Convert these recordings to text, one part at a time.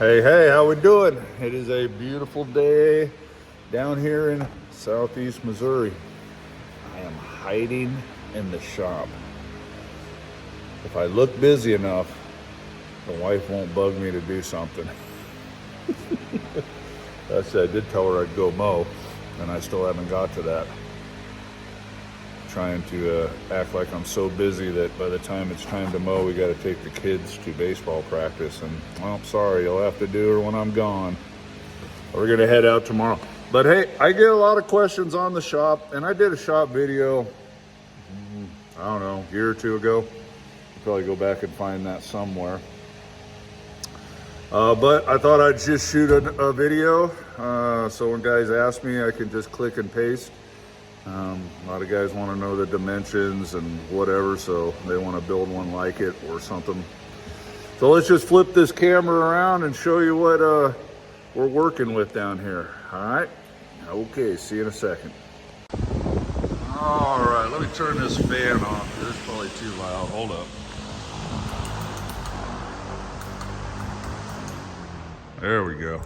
Hey, how we doing? It is a beautiful day down here in southeast Missouri. I am hiding in the shop. If I look busy enough, the wife won't bug me to do something. I did tell her I'd go mow, and I still haven't got to that. Trying to act like I'm so busy that by the time it's time to mow, we got to take the kids to baseball practice. And, well, sorry, you'll have to do it when I'm gone. We're going to head out tomorrow. But, hey, I get a lot of questions on the shop, and I did a shop video, I don't know, a year or two ago. I'll probably go back and find that somewhere. But I thought I'd just shoot a video, so when guys ask me, I can just click and paste. A lot of guys want to know the dimensions and whatever, so they want to build one like it or something. So let's just flip this camera around and show you what we're working with down here. All right? Okay, see you in a second. All right, let me turn this fan off. It's probably too loud. Hold up. There we go.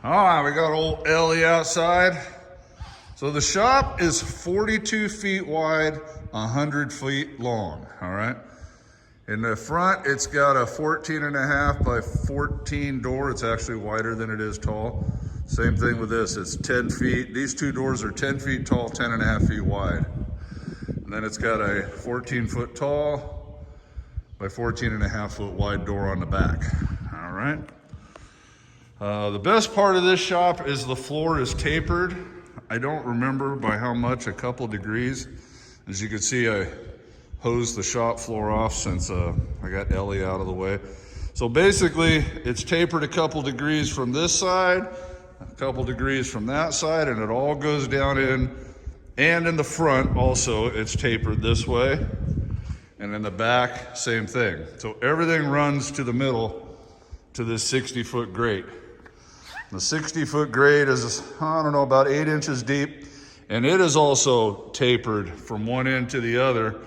All right, we got old Ellie outside. So the shop is 42 feet wide, 100 feet long, all right? In the front, it's got a 14.5 by 14 door. It's actually wider than it is tall. Same thing with this, it's 10 feet. These two doors are 10 feet tall, 10.5 feet wide. And then it's got a 14 foot tall by 14.5 foot wide door on the back, all right? The best part of this shop is the floor is tapered. I don't remember by how much, a couple degrees. As you can see, I hosed the shop floor off since I got Ellie out of the way. So basically, it's tapered a couple degrees from this side, a couple degrees from that side, and it all goes down in, and in the front also, it's tapered this way. And in the back, same thing. So everything runs to the middle to this 60-foot grate. The 60-foot grate is, I don't know, about 8 inches deep, and it is also tapered from one end to the other,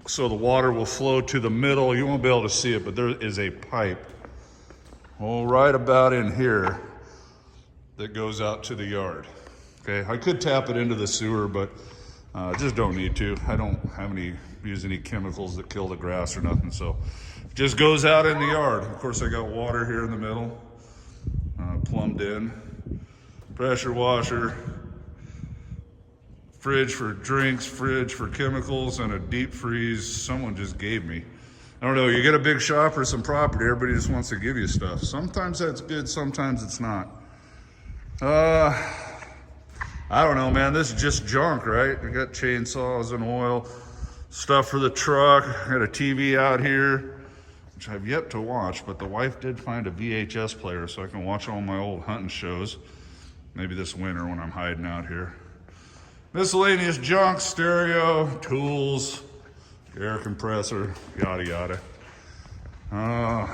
so the water will flow to the middle. You won't be able to see it, but there is a pipe, right about in here, that goes out to the yard. Okay, I could tap it into the sewer, but just don't need to. I don't use any chemicals that kill the grass or nothing, so it just goes out in the yard. Of course, I got water here in the middle, plumbed in, pressure washer, fridge for drinks, fridge for chemicals, and a deep freeze someone just gave me. I don't know, you get a big shop or some property, everybody just wants to give you stuff. Sometimes that's good, sometimes it's not. I don't know, man, this is just junk, right? I got chainsaws and oil, stuff for the truck. I got a TV out here, which I've yet to watch, but the wife did find a VHS player so I can watch all my old hunting shows. Maybe this winter when I'm hiding out here. Miscellaneous junk, stereo, tools, air compressor, yada yada. I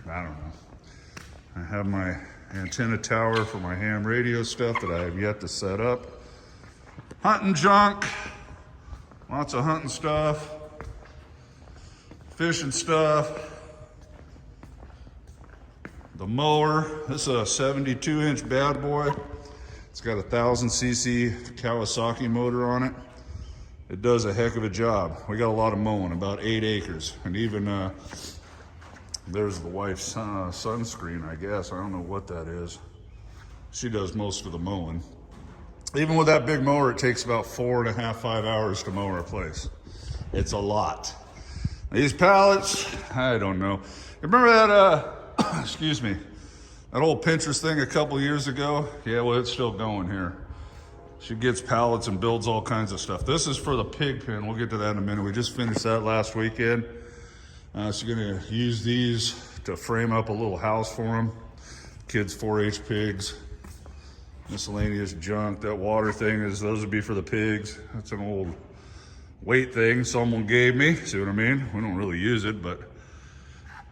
don't know. I have my antenna tower for my ham radio stuff that I have yet to set up. Hunting junk, lots of hunting stuff, fishing stuff. The mower, this is a 72-inch bad boy. It's got a 1,000cc Kawasaki motor on it. It does a heck of a job. We got a lot of mowing, about 8 acres. And even, there's the wife's sunscreen, I guess. I don't know what that is. She does most of the mowing. Even with that big mower, it takes about 4.5, 5 hours to mow our place. It's a lot. These pallets, I don't know. Remember that, excuse me, that old Pinterest thing a couple years ago? Yeah, well, it's still going here. She gets pallets and builds all kinds of stuff. This is for the pig pen. We'll get to that in a minute. We just finished that last weekend. So you're gonna use these to frame up a little house for them. Kids' 4-H pigs, miscellaneous junk. That water thing is, those would be for the pigs. That's an old weight thing someone gave me. See what I mean? We don't really use it, but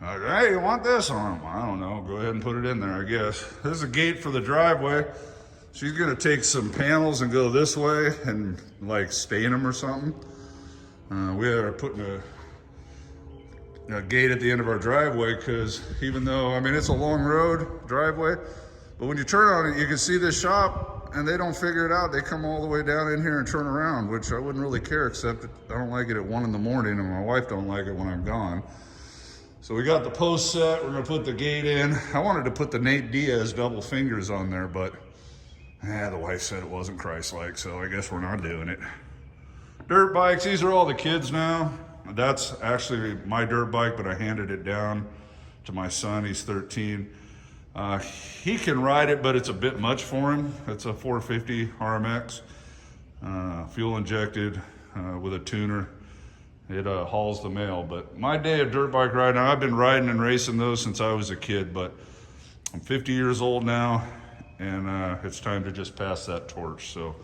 hey, you want this on? I don't know. Go ahead and put it in there, I guess. This is a gate for the driveway. She's gonna take some panels and go this way and like stain them or something. We are putting a gate at the end of our driveway, because even though, I mean, it's a long road driveway, but when you turn on it, you can see this shop, and they don't figure it out. They come all the way down in here and turn around, which I wouldn't really care, except that I don't like it at 1 in the morning, and my wife don't like it when I'm gone. So we got the post set. We're gonna put the gate in. I wanted to put the Nate Diaz double fingers on there, but the wife said it wasn't Christ-like, so I guess we're not doing it. Dirt bikes, these are all the kids now. That's actually my dirt bike, but I handed it down to my son. He's 13. He can ride it, but it's a bit much for him. It's a 450 RMX, fuel injected with a tuner. It hauls the mail. But my day of dirt bike riding, I've been riding and racing those since I was a kid, but I'm 50 years old now, and it's time to just pass that torch. So,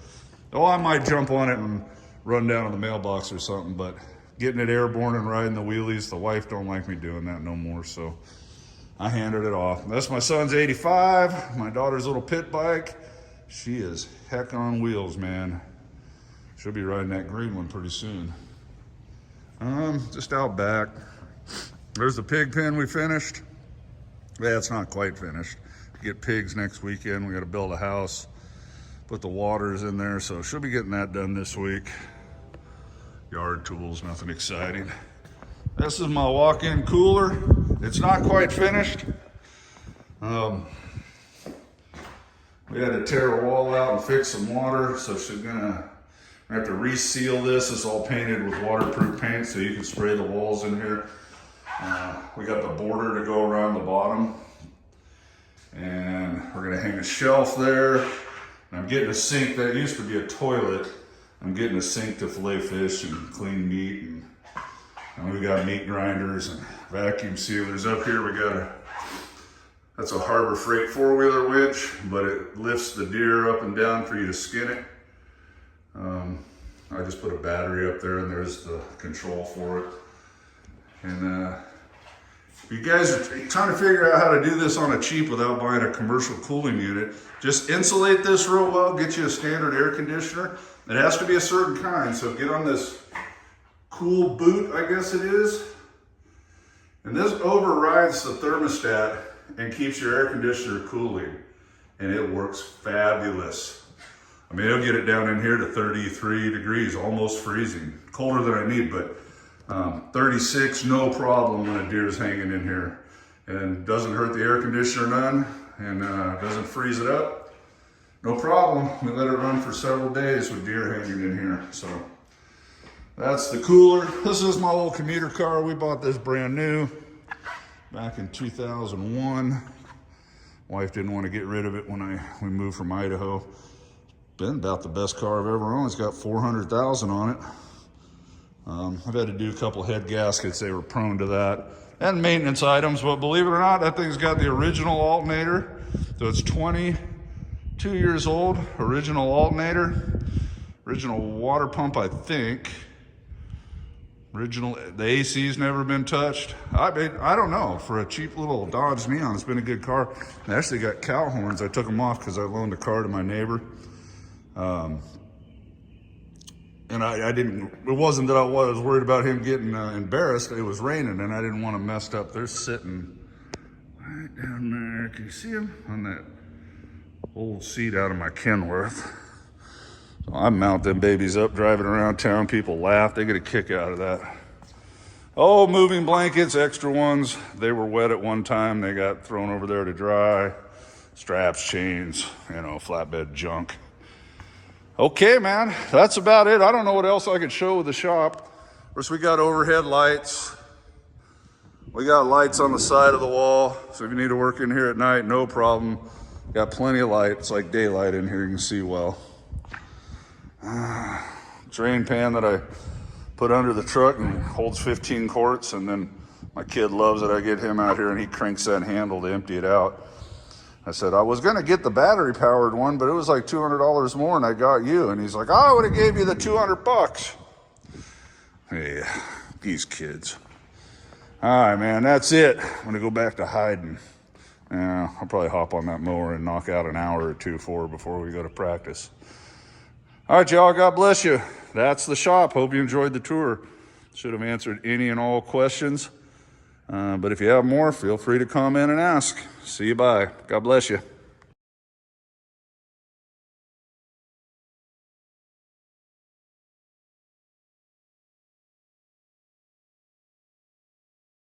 I might jump on it and run down to the mailbox or something, but getting it airborne and riding the wheelies, the wife don't like me doing that no more, so I handed it off. That's my son's 85, my daughter's little pit bike. She is heck on wheels, man. She'll be riding that green one pretty soon. Just out back. There's the pig pen we finished. Yeah, it's not quite finished. Get pigs next weekend. We got to build a house, put the waters in there, so she'll be getting that done this week. Yard tools, nothing exciting. This is my walk-in cooler. It's not quite finished. We had to tear a wall out and fix some water, so she's gonna have to reseal this. It's all painted with waterproof paint, so you can spray the walls in here. We got the border to go around the bottom, and we're gonna hang a shelf there. And I'm getting a sink. That used to be a toilet. I'm getting a sink to fillet fish and clean meat, and we got meat grinders and vacuum sealers up here. We got that's a Harbor Freight 4-wheeler winch, but it lifts the deer up and down for you to skin it. I just put a battery up there, and there's the control for it. And if you guys are trying to figure out how to do this on a cheap without buying a commercial cooling unit, just insulate this real well, get you a standard air conditioner. It has to be a certain kind, so get on this cool boot, I guess it is. And this overrides the thermostat and keeps your air conditioner cooling. And it works fabulous. I mean, it'll get it down in here to 33 degrees, almost freezing. Colder than I need, but 36, no problem when a deer's hanging in here. And doesn't hurt the air conditioner none, and doesn't freeze it up. No problem. We let it run for several days with deer hanging in here. So that's the cooler. This is my old commuter car. We bought this brand new back in 2001. Wife didn't want to get rid of it when we moved from Idaho. Been about the best car I've ever owned. It's got 400,000 on it. I've had to do a couple head gaskets. They were prone to that. And maintenance items, but believe it or not, that thing's got the original alternator. So it's 22 years old, original alternator, original water pump, I think. The AC's never been touched. I don't know. For a cheap little Dodge Neon, it's been a good car. I actually got cow horns. I took them off because I loaned a car to my neighbor. And it wasn't that I was worried about him getting embarrassed. It was raining and I didn't want them messed up. They're sitting right down there. Can you see them? On that old seat out of my Kenworth. So I mount them babies up, driving around town. People laugh. They get a kick out of that. Oh, moving blankets, extra ones. They were wet at one time. They got thrown over there to dry. Straps, chains, flatbed junk. Okay, man, that's about it. I don't know what else I could show with the shop. Of course, we got overhead lights. We got lights on the side of the wall. So if you need to work in here at night, no problem. Got plenty of light. It's like daylight in here. You can see well. Drain pan that I put under the truck and holds 15 quarts. And then my kid loves it. I get him out here and he cranks that handle to empty it out. I said, I was going to get the battery powered one, but it was like $200 more and I got you. And he's like, oh, I would have gave you the $200. Yeah, these kids. All right, man, that's it. I'm going to go back to hiding. I'll probably hop on that mower and knock out an hour or two before we go to practice. All right, y'all, God bless you. That's the shop. Hope you enjoyed the tour. Should have answered any and all questions. But if you have more, feel free to comment and ask. See you, bye. God bless you.